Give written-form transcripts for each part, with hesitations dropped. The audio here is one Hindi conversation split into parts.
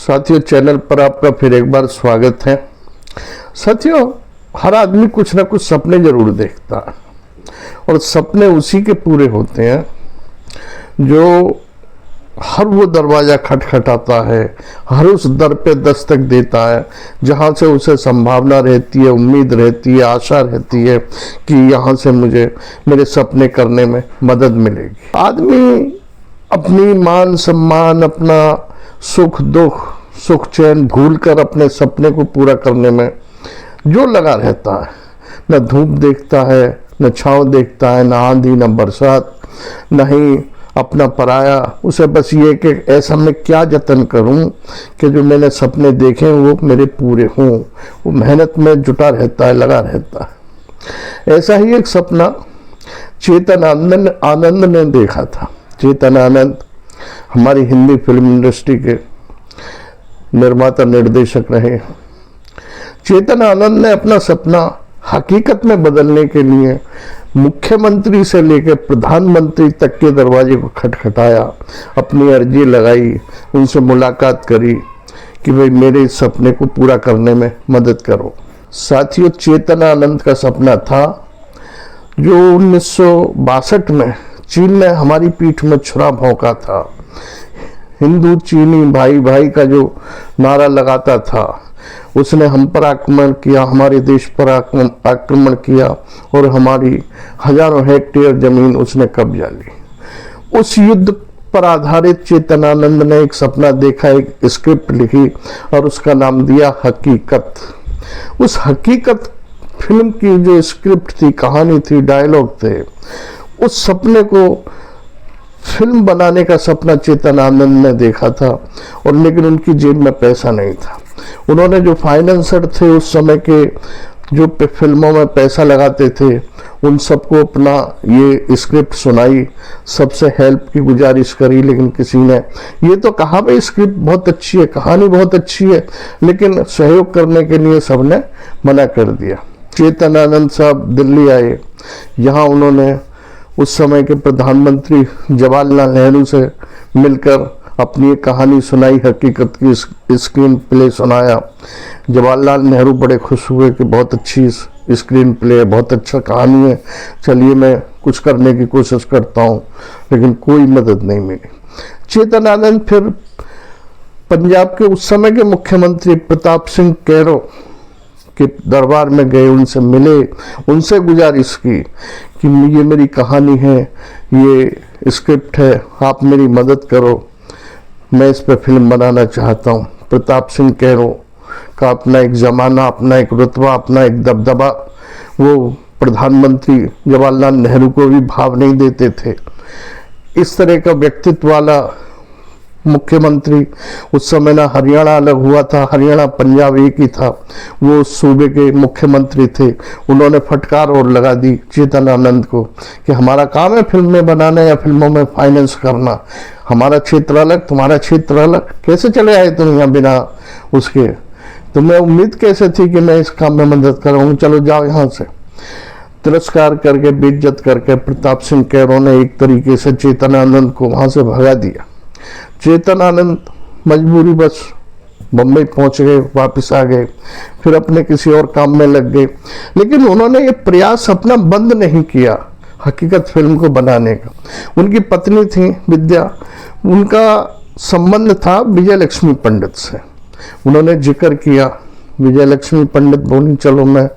साथियों, चैनल पर आपका फिर एक बार स्वागत है। साथियों, हर आदमी कुछ ना कुछ सपने जरूर देखता है और सपने उसी के पूरे होते हैं जो हर वो दरवाज़ा खटखटाता है, हर उस दर पे दस्तक देता है जहाँ से उसे संभावना रहती है, उम्मीद रहती है, आशा रहती है कि यहाँ से मुझे मेरे सपने करने में मदद मिलेगी। आदमी अपनी मान सम्मान, अपना सुख दुख, सुख चैन भूल कर अपने सपने को पूरा करने में जो लगा रहता है, न धूप देखता है, न छाँव देखता है, न आंधी, न बरसात, न ही अपना पराया। उसे बस ये कि ऐसा मैं क्या जतन करूं कि जो मैंने सपने देखे वो मेरे पूरे हों। वो मेहनत में जुटा रहता है, लगा रहता है। ऐसा ही एक सपना चेतन आनंद ने देखा था। चेतन आनंद हमारी हिंदी फिल्म इंडस्ट्री के निर्माता निर्देशक रहे। चेतन आनंद ने अपना सपना हकीकत में बदलने के लिए मुख्यमंत्री से लेकर प्रधानमंत्री तक के दरवाजे को खटखटाया, अपनी अर्जी लगाई, उनसे मुलाकात करी कि भाई मेरे इस सपने को पूरा करने में मदद करो। साथियों, चेतन आनंद का सपना था जो 1962 में चीन ने हमारी पीठ में छुरा भोंका था। हिंदू चीनी भाई भाई का जो नारा लगाता था, उसने हम पर आक्रमण किया, हमारे देश पर आक्रमण किया और हमारी हजारों हेक्टेयर जमीन उसने कब्जा ली। उस युद्ध पर आधारित चेतन आनंद ने एक सपना देखा, एक स्क्रिप्ट लिखी और उसका नाम दिया हकीकत। उस हकीकत फिल्म की जो स्क्रिप्ट थी, कहानी थी, डायलॉग थे, उस सपने को फिल्म बनाने का सपना चेतन आनंद ने देखा था और लेकिन उनकी जेब में पैसा नहीं था। उन्होंने जो फाइनेंसर थे उस समय के, जो फिल्मों में पैसा लगाते थे, उन सबको अपना ये स्क्रिप्ट सुनाई, सबसे हेल्प की गुजारिश करी, लेकिन किसी ने ये तो कहा भाई स्क्रिप्ट बहुत अच्छी है, कहानी बहुत अच्छी है, लेकिन सहयोग करने के लिए सबने मना कर दिया। चेतन आनंद साहब दिल्ली आए। यहाँ उन्होंने उस समय के प्रधानमंत्री जवाहरलाल नेहरू से मिलकर अपनी एक कहानी सुनाई, हकीकत की स्क्रीन प्ले सुनाया। जवाहरलाल नेहरू बड़े खुश हुए कि बहुत अच्छी स्क्रीन प्ले है, बहुत अच्छा कहानी है, चलिए मैं कुछ करने की कोशिश करता हूँ, लेकिन कोई मदद नहीं मिली। चेतन आनंद फिर पंजाब के उस समय के मुख्यमंत्री प्रताप सिंह कैरो के दरबार में गए, उनसे मिले, उनसे गुजारिश की कि ये मेरी कहानी है, ये स्क्रिप्ट है, आप मेरी मदद करो, मैं इस पर फिल्म बनाना चाहता हूँ। प्रताप सिंह कैरो का अपना एक ज़माना, अपना एक रुतबा, अपना एक दबदबा, वो प्रधानमंत्री जवाहरलाल नेहरू को भी भाव नहीं देते थे। इस तरह का व्यक्तित्व वाला मुख्यमंत्री, उस समय ना हरियाणा अलग हुआ था, हरियाणा पंजाब एक ही था, वो उस सूबे के मुख्यमंत्री थे। उन्होंने फटकार और लगा दी चेतन आनंद को कि हमारा काम है फिल्में बनाना या फिल्मों में फाइनेंस करना, हमारा क्षेत्र अलग, तुम्हारा क्षेत्र अलग, कैसे चले आए तुम यहाँ बिना उसके? तुम्हें उम्मीद कैसे थी कि मैं इस काम में मदद करूँ? चलो जाओ यहाँ से। तिरस्कार करके, बेइज्जत करके प्रताप सिंह कैरो ने एक तरीके से चेतन आनंद को वहाँ से भगा दिया। चेतन आनंद मजबूरी बस बम्बई पहुंच गए, वापस आ गए, फिर अपने किसी और काम में लग गए, लेकिन उन्होंने ये प्रयास अपना बंद नहीं किया हकीकत फिल्म को बनाने का। उनकी पत्नी थी विद्या, उनका संबंध था विजय लक्ष्मी पंडित से। उन्होंने जिक्र किया, विजय लक्ष्मी पंडित बोली चलो मैं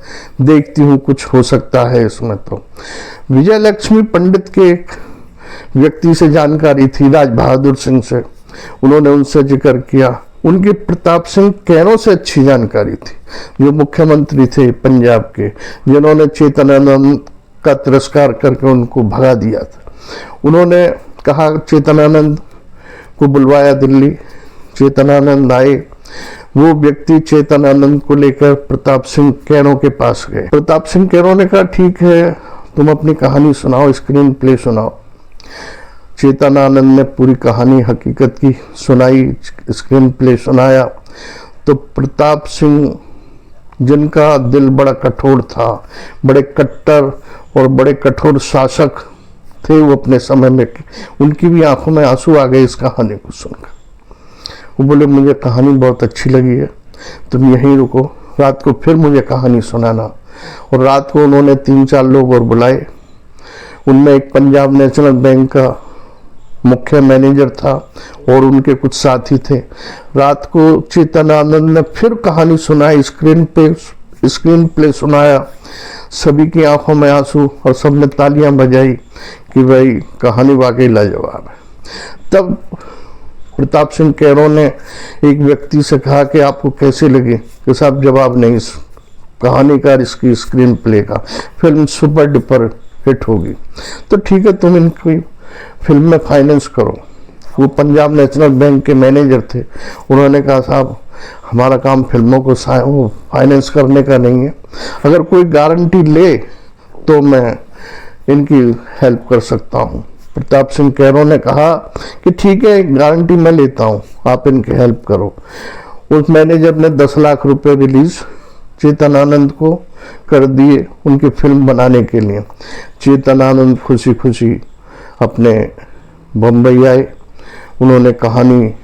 देखती हूँ कुछ हो सकता है इसमें। तो विजय लक्ष्मी पंडित के एक व्यक्ति से जानकारी थी, राज बहादुर सिंह से, उन्होंने उनसे जिक्र किया। उनकी प्रताप सिंह कैरो से अच्छी जानकारी थी, जो मुख्यमंत्री थे पंजाब के, जिन्होंने चेतन आनंद का तिरस्कार करके उनको भगा दिया था। उन्होंने कहा, चेतन आनंद को बुलवाया दिल्ली। चेतन आनंद आए। वो व्यक्ति चेतन आनंद को लेकर प्रताप सिंह कैरो के पास गए। प्रताप सिंह कैरो ने कहा ठीक है, तुम अपनी कहानी सुनाओ, स्क्रीन प्ले सुनाओ। चेतन आनंद ने पूरी कहानी हकीकत की सुनाई, स्क्रीन प्ले सुनाया। तो प्रताप सिंह, जिनका दिल बड़ा कठोर था, बड़े कट्टर और बड़े कठोर शासक थे वो अपने समय में, उनकी भी आंखों में आंसू आ गए इस कहानी को सुनकर। वो बोले मुझे कहानी बहुत अच्छी लगी है, तुम यहीं रुको, रात को फिर मुझे कहानी सुनाना। और रात को उन्होंने 3-4 लोग और बुलाए, उनमें एक पंजाब नेशनल बैंक का मुख्य मैनेजर था और उनके कुछ साथी थे। रात को चेतन आनंद ने फिर कहानी सुनाई, स्क्रीन प्ले सुनाया, सभी की आंखों में आंसू और सबने तालियां बजाई कि भाई कहानी वाकई लाजवाब है। तब प्रताप सिंह कैरों ने एक व्यक्ति से कहा कि आपको कैसे लगी, कि साहब जवाब नहीं, कहानीकार इसकी स्क्रीन प्ले का, फिल्म सुपर डुपर हिट होगी, तो ठीक है तुम इनकी फिल्म में फाइनेंस करो। वो पंजाब नेशनल बैंक के मैनेजर थे, उन्होंने कहा साहब हमारा काम फिल्मों को फाइनेंस करने का नहीं है, अगर कोई गारंटी ले तो मैं इनकी हेल्प कर सकता हूँ। प्रताप सिंह कैरों ने कहा कि ठीक है गारंटी मैं लेता हूँ, आप इनकी हेल्प करो। उस मैनेजर ने 10 लाख रुपए रिलीज चेतन आनंद को कर दिए उनकी फिल्म बनाने के लिए। चेतन आनंद खुशी खुशी अपने बम्बई आए, उन्होंने कहानी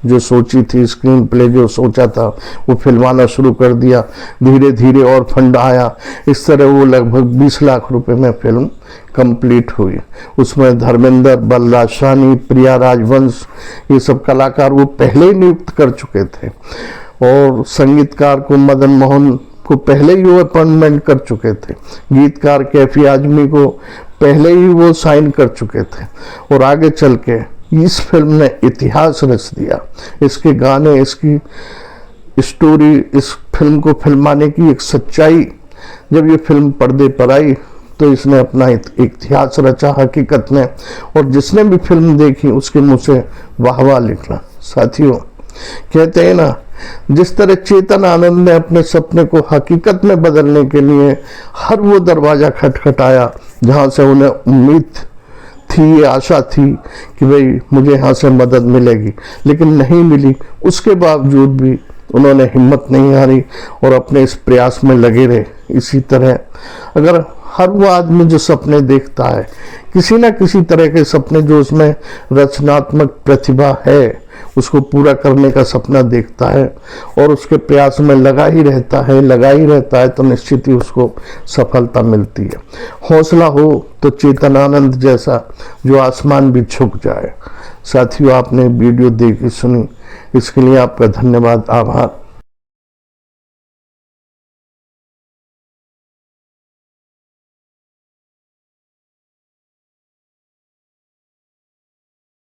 जो सोची थी, स्क्रीन प्ले जो सोचा था, वो फिल्माना शुरू कर दिया। धीरे धीरे और फंड आया, इस तरह वो लगभग 20 लाख रुपए में फिल्म कंप्लीट हुई। उसमें धर्मेंद्र, बलराज साहनी, प्रिया राजवंश, ये सब कलाकार वो पहले ही नियुक्त कर चुके थे और संगीतकार को मदन मोहन को पहले ही वो अपॉइंटमेंट कर चुके थे, गीतकार कैफी आजमी को पहले ही वो साइन कर चुके थे। और आगे चल के इस फिल्म ने इतिहास रच दिया। इसके गाने, इसकी स्टोरी, इस फिल्म को फिल्माने की एक सच्चाई, जब ये फिल्म पर्दे पर आई तो इसने अपना इतिहास रचा हकीकत में, और जिसने भी फिल्म देखी उसके मुंह से वाह वाह निकला। साथियों, कहते हैं ना, जिस तरह चेतन आनंद ने अपने सपने को हकीकत में बदलने के लिए हर वो दरवाजा खटखटाया जहां से उन्हें उम्मीद थी, आशा थी कि भाई मुझे यहाँ से मदद मिलेगी, लेकिन नहीं मिली, उसके बावजूद भी उन्होंने हिम्मत नहीं हारी और अपने इस प्रयास में लगे रहे। इसी तरह अगर हर वो आदमी जो सपने देखता है, किसी ना किसी तरह के सपने, जो उसमें रचनात्मक प्रतिभा है, उसको पूरा करने का सपना देखता है और उसके प्रयास में लगा ही रहता है, तो निश्चित ही उसको सफलता मिलती है। हौसला हो तो चेतन आनंद जैसा जो आसमान भी झुक जाए। साथियों, आपने वीडियो देखी सुनी, इसके लिए आपका धन्यवाद, आभार।